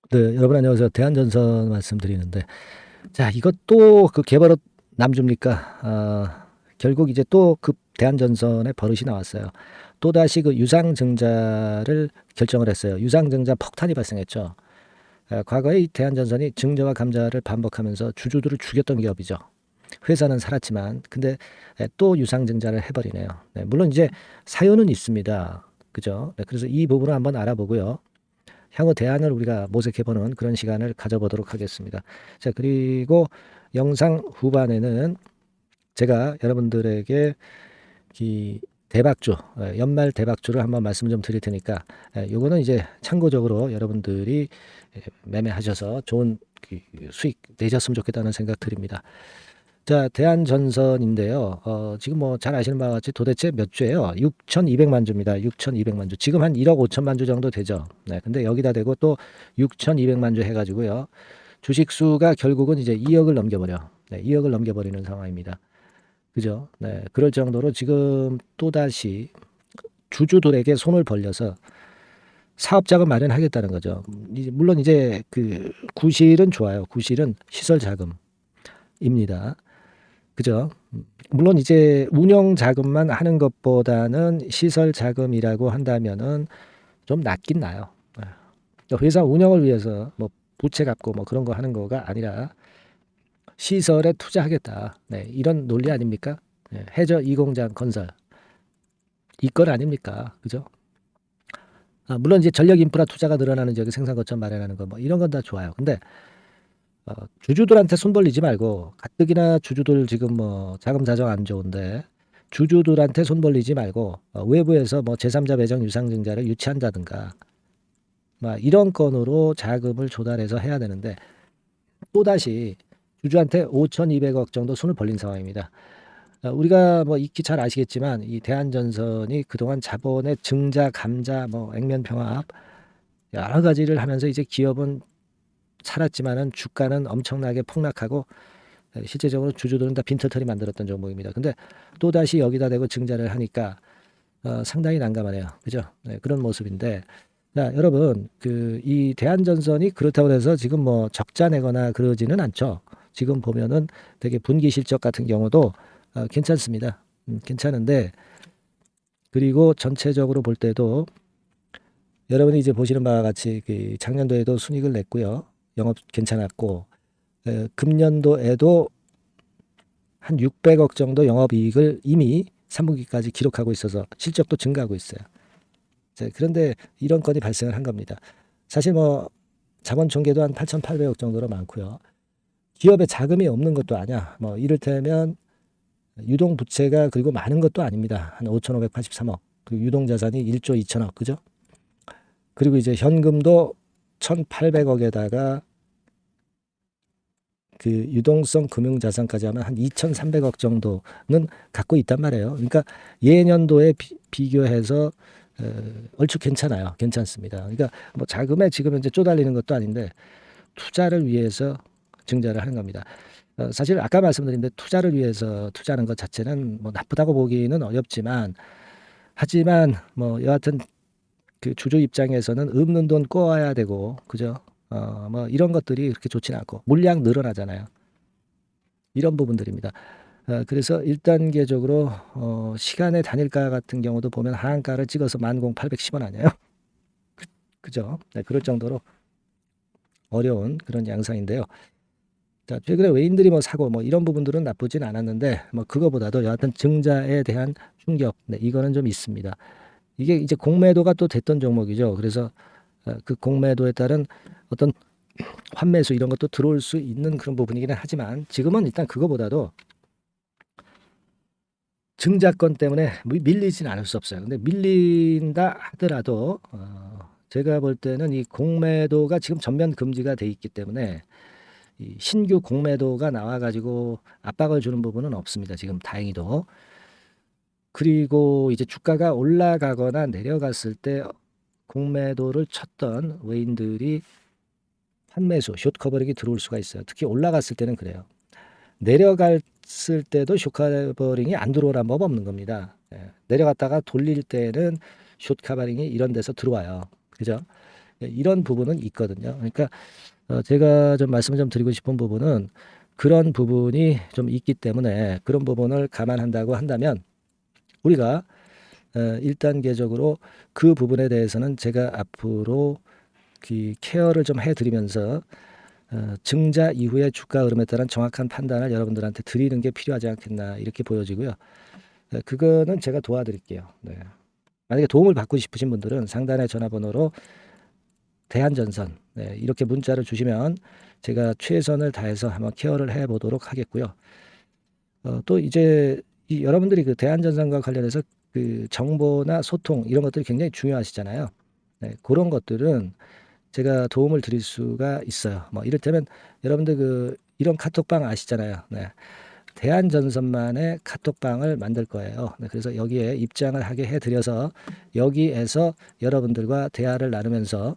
네, 여러분 안녕하세요. 대한전선 말씀드리는데, 자, 이것도 그 개발업 남줍니까? 결국 이제 또 그 대한전선의 버릇이 나왔어요. 또다시 그 유상증자를 결정을 했어요. 유상증자 폭탄이 발생했죠. 과거에 이 대한전선이 증자와 감자를 반복하면서 주주들을 죽였던 기업이죠. 회사는 살았지만, 근데 또 유상증자를 해버리네요. 네, 물론 이제 사유는 있습니다. 그죠? 네, 그래서 이 부분을 한번 알아보고요. 향후 대안을 우리가 모색해보는 그런 시간을 가져보도록 하겠습니다. 자, 그리고 영상 후반에는 제가 여러분들에게 이 대박주, 연말 대박주를 한번 말씀 좀 드릴 테니까, 요거는 이제 참고적으로 여러분들이 매매하셔서 좋은 수익 내셨으면 좋겠다는 생각 드립니다. 자, 대한전선인데요. 지금 뭐 잘 아시는 바와 같이 도대체 몇 주예요? 6,200만 주입니다. 6,200만 주. 지금 한 1억 5천만 주 정도 되죠. 네, 근데 여기다 대고 또 6,200만 주 해가지고요. 주식 수가 결국은 이제 2억을 넘겨버려. 네, 2억을 넘겨버리는 상황입니다. 그죠? 네, 그럴 정도로 지금 또다시 주주들에게 손을 벌려서 사업자금 마련하겠다는 거죠. 물론 이제 그 구실은 좋아요. 구실은 시설 자금입니다. 그죠? 물론 이제 운영 자금만 하는 것보다는 시설 자금이라고 한다면은 좀 낫긴 나요. 그러니까 회사 운영을 위해서 뭐 부채 갚고 뭐 그런 거 하는 거가 아니라 시설에 투자하겠다. 네, 이런 논리 아닙니까? 네, 해저 이공장 건설 이건 아닙니까? 그죠? 물론 이제 전력 인프라 투자가 늘어나는 지역에 생산 거점 마련하는 거 뭐 이런 건 다 좋아요. 근데 주주들한테 손 벌리지 말고 가뜩이나 주주들 지금 뭐 자금 사정 안 좋은데 주주들한테 손 벌리지 말고 외부에서 뭐 제3자 배정 유상증자를 유치한다든가 막 이런 건으로 자금을 조달해서 해야 되는데 또다시 주주한테 5,200억 정도 손을 벌린 상황입니다. 우리가 뭐 익히 잘 아시겠지만 이 대한전선이 그동안 자본의 증자, 감자, 뭐 액면평합 여러 가지를 하면서 이제 기업은 살았지만은 주가는 엄청나게 폭락하고 실제적으로 주주들은 다 빈털터리 만들었던 종목입니다. 근데 또다시 여기다 대고 증자를 하니까 상당히 난감하네요. 그죠? 네, 그런 모습인데 자, 여러분 이 대한전선이 그렇다고 해서 지금 뭐 적자 내거나 그러지는 않죠. 지금 보면은 되게 분기 실적 같은 경우도 괜찮습니다. 괜찮은데 그리고 전체적으로 볼 때도 여러분이 이제 보시는 바와 같이 그 작년도에도 순이익을 냈고요. 영업 괜찮았고 금년도에도 한 600억 정도 영업이익을 이미 3분기까지 기록하고 있어서 실적도 증가하고 있어요. 자, 그런데 이런 건이 발생을 한 겁니다. 사실 뭐 자본 총계도 한 8,800억 정도로 많고요. 기업에 자금이 없는 것도 아니야. 뭐 이를테면 유동 부채가 그리고 많은 것도 아닙니다. 한 5,583억. 그리고 유동 자산이 1조 2천억. 그죠? 그리고 이제 현금도 1,800억에다가 그 유동성 금융자산까지 하면 한 2,300억 정도는 갖고 있단 말이에요. 그러니까 예년도에 비교해서 얼추 괜찮아요. 괜찮습니다. 그러니까 뭐 자금에 지금 현재 쪼달리는 것도 아닌데 투자를 위해서 증자를 하는 겁니다. 사실 아까 말씀드린 데 투자를 위해서 투자하는 것 자체는 뭐 나쁘다고 보기는 어렵지만 하지만 뭐 여하튼 그 주주 입장에서는 없는 돈 꼬아야 되고 그죠? 뭐 이런 것들이 그렇게 좋지는 않고 물량 늘어나잖아요. 이런 부분들입니다. 그래서 1단계적으로 시간의 단일가 같은 경우도 보면 하한가를 찍어서 10,810원 아니에요? 그죠? 네, 그럴 정도로 어려운 그런 양상인데요. 자, 최근에 외인들이 뭐 사고 뭐 이런 부분들은 나쁘진 않았는데 뭐 그거보다도 여하튼 증자에 대한 충격, 네, 이거는 좀 있습니다. 이게 이제 공매도가 또 됐던 종목이죠. 그래서 그 공매도에 따른 어떤 환매수 이런 것도 들어올 수 있는 그런 부분이기는 하지만 지금은 일단 그거보다도 증자권 때문에 밀리진 않을 수 없어요. 근데 밀린다 하더라도 제가 볼 때는 이 공매도가 지금 전면 금지가 돼 있기 때문에 이 신규 공매도가 나와가지고 압박을 주는 부분은 없습니다. 지금 다행히도. 그리고 이제 주가가 올라가거나 내려갔을 때 공매도를 쳤던 외인들이 환매수, 숏 커버링이 들어올 수가 있어요. 특히 올라갔을 때는 그래요. 내려갔을 때도 숏 커버링이 안 들어오란 법 없는 겁니다. 내려갔다가 돌릴 때는 숏 커버링이 이런 데서 들어와요. 그죠? 이런 부분은 있거든요. 그러니까 제가 좀 말씀을 좀 드리고 싶은 부분은 그런 부분이 좀 있기 때문에 그런 부분을 감안한다고 한다면 우리가 1단계적으로 그 부분에 대해서는 제가 앞으로 그 케어를 좀 해드리면서 증자 이후의 주가 흐름에 따른 정확한 판단을 여러분들한테 드리는 게 필요하지 않겠나 이렇게 보여지고요. 그거는 제가 도와드릴게요. 네. 만약에 도움을 받고 싶으신 분들은 상단의 전화번호로 대한전선 이렇게 문자를 주시면 제가 최선을 다해서 한번 케어를 해보도록 하겠고요. 또 이제 여러분들이 그 대한전선과 관련해서 그 정보나 소통 이런 것들이 굉장히 중요하시잖아요. 그런 것들은 제가 도움을 드릴 수가 있어요. 뭐 이를테면 여러분들 그 이런 카톡방 아시잖아요. 대한전선만의 카톡방을 만들 거예요. 그래서 여기에 입장을 하게 해드려서 여기에서 여러분들과 대화를 나누면서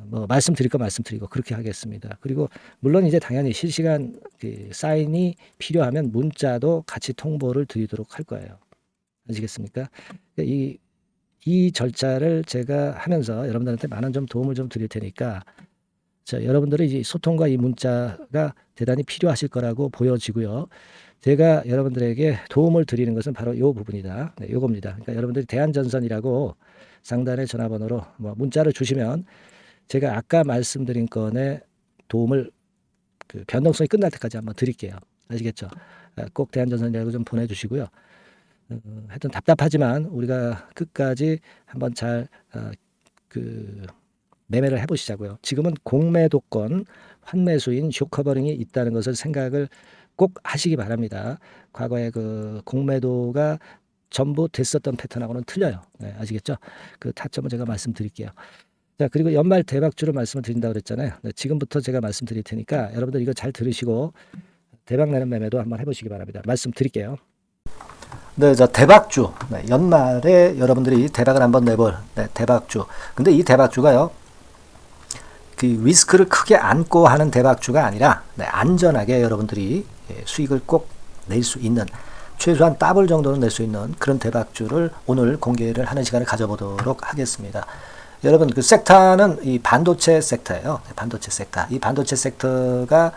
뭐 말씀드릴 거 말씀드리고 그렇게 하겠습니다. 그리고 물론 이제 당연히 실시간 그 사인이 필요하면 문자도 같이 통보를 드리도록 할 거예요. 아시겠습니까? 이 절차를 제가 하면서 여러분들한테 많은 좀 도움을 좀 드릴 테니까 여러분들의 이 소통과 이 문자가 대단히 필요하실 거라고 보여지고요. 제가 여러분들에게 도움을 드리는 것은 바로 이 부분이다. 요겁니다. 그러니까 여러분들이 대한전선이라고 상단의 전화번호로 뭐 문자를 주시면 제가 아까 말씀드린 건에 도움을 그 변동성이 끝날 때까지 한번 드릴게요. 아시겠죠? 꼭 대한전선이라고 좀 보내주시고요. 하여튼 답답하지만 우리가 끝까지 한번 잘 매매를 해보시자고요. 지금은 공매도권 환매수인 쇼커버링이 있다는 것을 생각을 꼭 하시기 바랍니다. 과거에 그 공매도가 전부 됐었던 패턴하고는 틀려요. 아시겠죠? 그 타점을 제가 말씀드릴게요. 자, 그리고 연말 대박주를 말씀을 드린다고 그랬잖아요. 지금부터 제가 말씀드릴 테니까 여러분들 이거 잘 들으시고 대박 내는 매매도 한번 해보시기 바랍니다. 말씀드릴게요. 네, 저 대박주. 연말에 여러분들이 대박을 한번 내볼 대박주. 근데 이 대박주가요. 그 리스크를 크게 안고 하는 대박주가 아니라 안전하게 여러분들이 수익을 꼭 낼 수 있는 최소한 더블 정도는 낼 수 있는 그런 대박주를 오늘 공개를 하는 시간을 가져보도록 하겠습니다. 여러분 그 섹터는 이 반도체 섹터예요. 반도체 섹터. 이 반도체 섹터가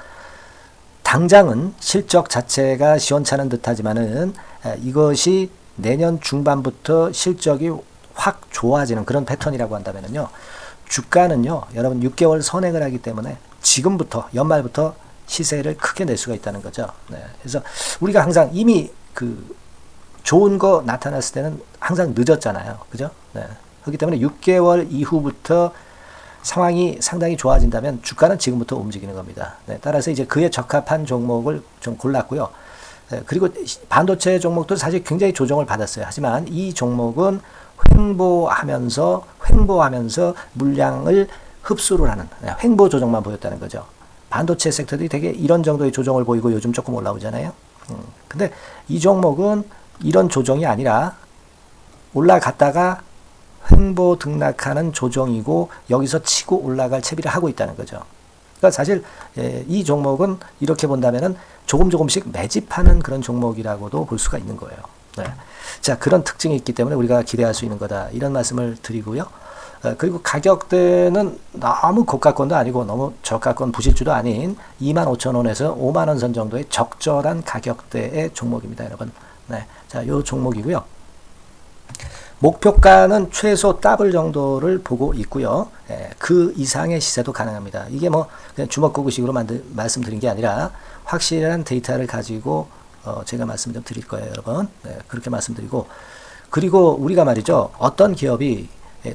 당장은 실적 자체가 시원찮은 듯하지만은 이것이 내년 중반부터 실적이 확 좋아지는 그런 패턴이라고 한다면은요. 주가는요. 여러분 6개월 선행을 하기 때문에 지금부터 연말부터 시세를 크게 낼 수가 있다는 거죠. 그래서 우리가 항상 이미 그 좋은 거 나타났을 때는 항상 늦었잖아요. 그죠? 그렇기 때문에 6개월 이후부터 상황이 상당히 좋아진다면 주가는 지금부터 움직이는 겁니다. 따라서 이제 그에 적합한 종목을 좀 골랐고요. 그리고 반도체 종목도 사실 굉장히 조정을 받았어요. 하지만 이 종목은 횡보하면서 물량을 흡수를 하는 횡보 조정만 보였다는 거죠. 반도체 섹터들이 되게 이런 정도의 조정을 보이고 요즘 조금 올라오잖아요. 근데 이 종목은 이런 조정이 아니라 올라갔다가 횡보 등락하는 조정이고 여기서 치고 올라갈 채비를 하고 있다는 거죠. 그러니까 사실 이 종목은 이렇게 본다면은 조금씩 매집하는 그런 종목이라고도 볼 수가 있는 거예요. 자, 그런 특징이 있기 때문에 우리가 기대할 수 있는 거다. 이런 말씀을 드리고요. 그리고 가격대는 너무 고가권도 아니고 너무 저가권 부실주도 아닌 25,000원에서 50,000원 선 정도의 적절한 가격대의 종목입니다, 여러분. 자, 요 종목이고요. 목표가는 최소 더블 정도를 보고 있고요. 그 이상의 시세도 가능합니다. 이게 뭐 그냥 주먹구구식으로 말씀드린 게 아니라 확실한 데이터를 가지고 제가 말씀 좀 드릴 거예요, 여러분. 그렇게 말씀드리고 그리고 우리가 말이죠. 어떤 기업이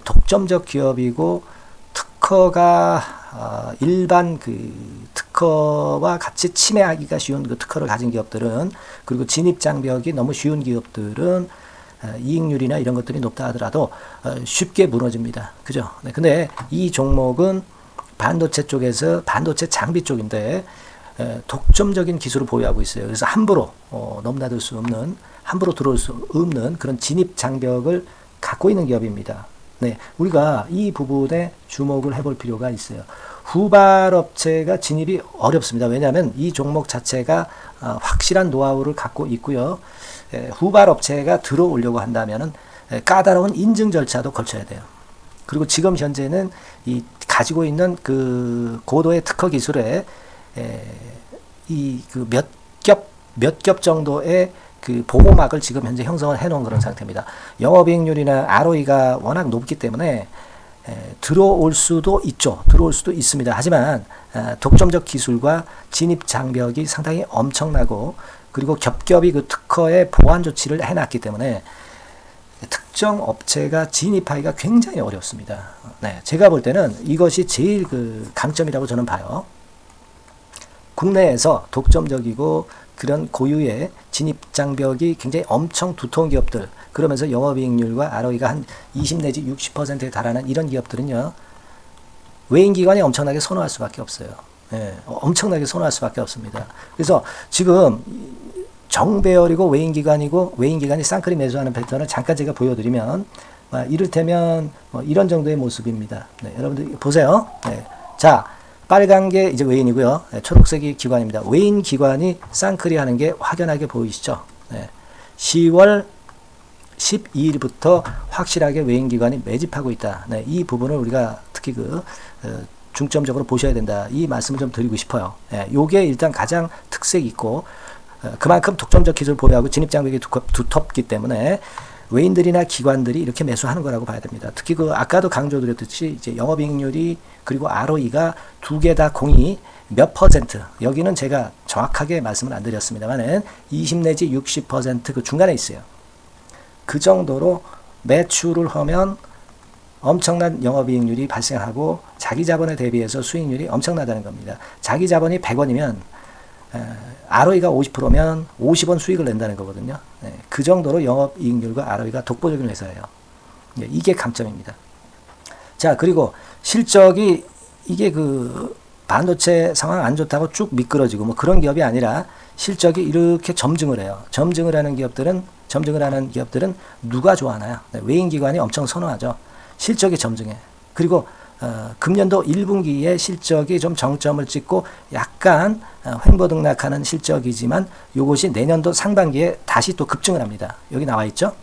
독점적 기업이고 특허가 일반 그 특허와 같이 침해하기가 쉬운 그 특허를 가진 기업들은 그리고 진입 장벽이 너무 쉬운 기업들은 이익률이나 이런 것들이 높다 하더라도 쉽게 무너집니다. 그죠? 근데 이 종목은 반도체 쪽에서 반도체 장비 쪽인데 독점적인 기술을 보유하고 있어요. 그래서 함부로 넘나들 수 없는 함부로 들어올 수 없는 그런 진입 장벽을 갖고 있는 기업입니다. 우리가 이 부분에 주목을 해볼 필요가 있어요. 후발업체가 진입이 어렵습니다. 왜냐하면 이 종목 자체가 확실한 노하우를 갖고 있고요. 후발업체가 들어오려고 한다면 까다로운 인증 절차도 거쳐야 돼요. 그리고 지금 현재는 이 가지고 있는 그 고도의 특허 기술에 이 그 몇 겹 정도의 그 보호막을 지금 현재 형성을 해놓은 그런 상태입니다. 영업이익률이나 ROE가 워낙 높기 때문에 들어올 수도 있죠. 들어올 수도 있습니다. 하지만 독점적 기술과 진입 장벽이 상당히 엄청나고 그리고 겹겹이 그 특허의 보완 조치를 해놨기 때문에 특정 업체가 진입하기가 굉장히 어렵습니다. 네, 제가 볼 때는 이것이 제일 그 강점이라고 저는 봐요. 국내에서 독점적이고 그런 고유의 진입 장벽이 굉장히 엄청 두터운 기업들, 그러면서 영업이익률과 ROE가 한 20 내지 60%에 달하는 이런 기업들은요, 외인기관이 엄청나게 선호할 수밖에 없어요. 예, 엄청나게 선호할 수밖에 없습니다. 그래서 지금 정배열이고 외인기관이고 외인기관이 쌍끌이 매수하는 패턴을 잠깐 제가 보여드리면 이를테면 이런 정도의 모습입니다. 네, 여러분들 보세요. 네, 자, 빨간 게 이제 외인이고요. 네, 초록색이 기관입니다. 외인 기관이 쌍끌이 하는 게 확연하게 보이시죠? 네, 10월 12일부터 확실하게 외인 기관이 매집하고 있다. 네, 이 부분을 우리가 특히 중점적으로 보셔야 된다. 이 말씀을 좀 드리고 싶어요. 네, 요게 일단 가장 특색이 있고 그만큼 독점적 기술을 보유하고 진입장벽이 두텁기 때문에 외인들이나 기관들이 이렇게 매수하는 거라고 봐야 됩니다. 특히 아까도 강조드렸듯이 이제 영업이익률이 그리고 ROE가 두 개 다 공이 몇 퍼센트, 여기는 제가 정확하게 말씀을 안 드렸습니다만은 20 내지 60% 그 중간에 있어요. 그 정도로 매출을 하면 엄청난 영업이익률이 발생하고 자기 자본에 대비해서 수익률이 엄청나다는 겁니다. 자기 자본이 100원이면 ROE가 50%면 50원 수익을 낸다는 거거든요. 네, 그 정도로 영업이익률과 ROE가 독보적인 회사예요. 네, 이게 강점입니다. 자, 그리고 실적이 이게 반도체 상황 안 좋다고 쭉 미끄러지고 뭐 그런 기업이 아니라 실적이 이렇게 점증을 해요. 점증을 하는 기업들은 누가 좋아하나요? 네, 외인기관이 엄청 선호하죠. 실적이 점증해. 그리고 금년도 1분기에 실적이 좀 정점을 찍고 약간 횡보등락하는 실적이지만 이것이 내년도 상반기에 다시 또 급증을 합니다. 여기 나와 있죠.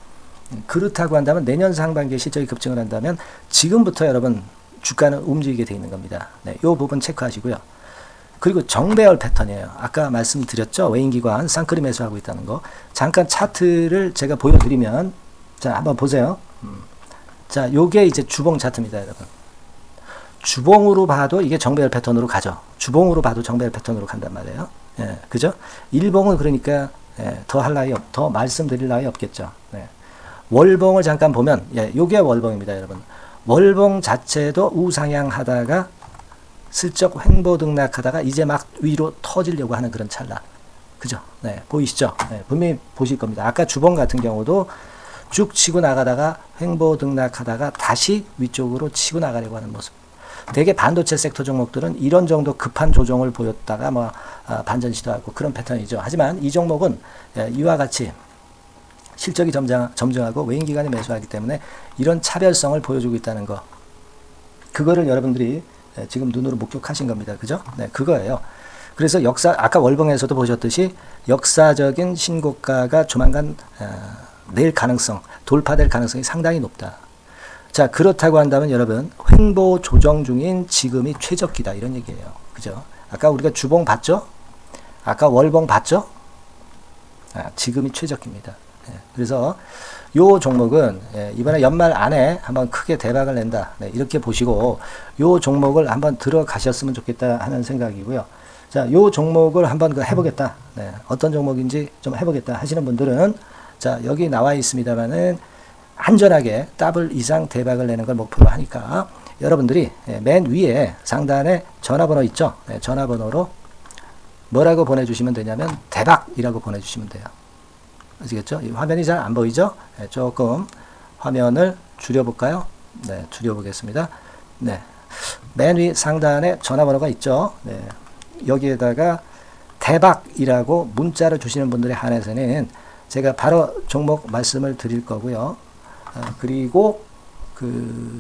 그렇다고 한다면 내년 상반기에 실적이 급증을 한다면 지금부터 여러분 주가는 움직이게 되어 있는 겁니다. 네, 이 부분 체크하시고요. 그리고 정배열 패턴이에요. 아까 말씀드렸죠. 외인기관 쌍끌이 매수하고 있다는 거. 잠깐 차트를 제가 보여드리면 자, 한번 보세요. 자, 요게 이제 주봉 차트입니다, 여러분. 주봉으로 봐도 이게 정배열 패턴으로 가죠. 주봉으로 봐도 정배열 패턴으로 간단 말이에요. 예, 그죠? 일봉은 그러니까 더 말씀드릴 나위 없겠죠. 네. 월봉을 잠깐 보면 요게 월봉입니다, 여러분. 월봉 자체도 우상향하다가 슬쩍 횡보등락하다가 이제 막 위로 터지려고 하는 그런 찰나. 그죠? 네, 보이시죠? 네, 분명히 보실 겁니다. 아까 주봉 같은 경우도 쭉 치고 나가다가 횡보등락하다가 다시 위쪽으로 치고 나가려고 하는 모습. 대개 반도체 섹터 종목들은 이런 정도 급한 조정을 보였다가 반전 시도하고 그런 패턴이죠. 하지만 이 종목은 이와 같이 실적이 점증하고 외인기관이 매수하기 때문에 이런 차별성을 보여주고 있다는 거. 그거를 여러분들이 지금 눈으로 목격하신 겁니다. 그죠? 네, 그거예요. 그래서 아까 월봉에서도 보셨듯이 역사적인 신고가가 조만간 돌파될 가능성이 상당히 높다. 자, 그렇다고 한다면 여러분, 횡보 조정 중인 지금이 최적기다. 이런 얘기예요. 그죠? 아까 우리가 주봉 봤죠? 아까 월봉 봤죠? 지금이 최적기입니다. 그래서 요 종목은 이번에 연말 안에 한번 크게 대박을 낸다. 네, 이렇게 보시고 요 종목을 한번 들어가셨으면 좋겠다 하는 생각이고요. 자, 요 종목을 한번 해보겠다. 네, 어떤 종목인지 좀 해보겠다 하시는 분들은 자, 여기 나와 있습니다만은 안전하게 더블 이상 대박을 내는 걸 목표로 하니까 여러분들이 맨 위에 상단에 전화번호 있죠. 네, 전화번호로 뭐라고 보내주시면 되냐면 대박이라고 보내주시면 돼요. 아시겠죠? 이 화면이 잘 안 보이죠? 네, 조금 화면을 줄여볼까요? 네, 줄여보겠습니다. 네, 맨 위 상단에 전화번호가 있죠. 네, 여기에다가 대박이라고 문자를 주시는 분들에 한해서는 제가 바로 종목 말씀을 드릴 거고요. 그리고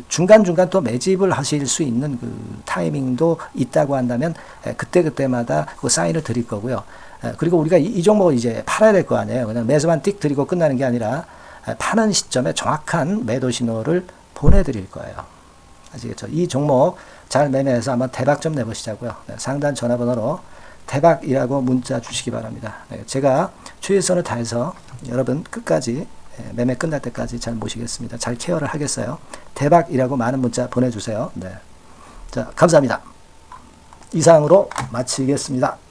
중간중간 또 매집을 하실 수 있는 타이밍도 있다고 한다면 그때마다 그 사인을 드릴 거고요. 그리고 우리가 이 종목을 이제 팔아야 될 거 아니에요. 그냥 매수만 띡 드리고 끝나는 게 아니라 파는 시점에 정확한 매도 신호를 보내드릴 거예요. 아시겠죠? 이 종목 잘 매매해서 한번 대박 좀 내보시자고요. 네, 상단 전화번호로 대박이라고 문자 주시기 바랍니다. 네, 제가 최선을 다해서 여러분 끝까지 매매 끝날 때까지 잘 모시겠습니다. 잘 케어를 하겠어요. 대박이라고 많은 문자 보내주세요. 네. 자, 감사합니다. 이상으로 마치겠습니다.